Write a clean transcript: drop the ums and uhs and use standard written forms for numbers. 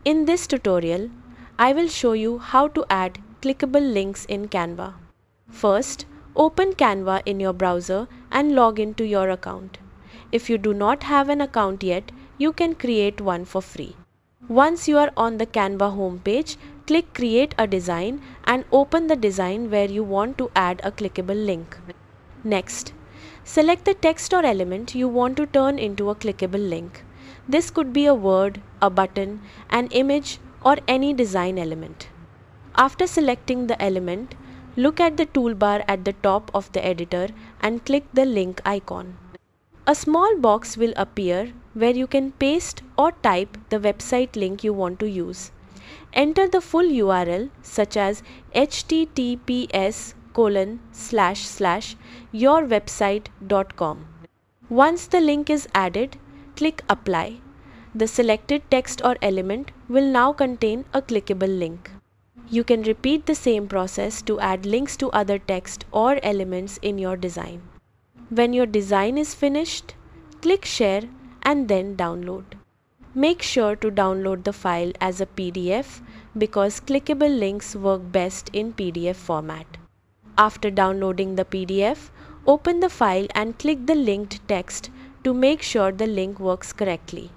In this tutorial, I will show you how to add clickable links in Canva. First, open Canva in your browser and log into your account. If you do not have an account yet, you can create one for free. Once you are on the Canva homepage, click Create a Design and open the design where you want to add a clickable link. Next, select the text or element you want to turn into a clickable link. This could be a word, a button, an image, or any design element. After selecting the element, look at the toolbar at the top of the editor and click the link icon. A small box will appear where you can paste or type the website link you want to use. Enter the full URL such as https://yourwebsite.com. Once the link is added, click Apply. The selected text or element will now contain a clickable link. You can repeat the same process to add links to other text or elements in your design. When your design is finished, click Share and then Download. Make sure to download the file as a PDF because clickable links work best in PDF format. After downloading the PDF, open the file and click the linked text to make sure the link works correctly.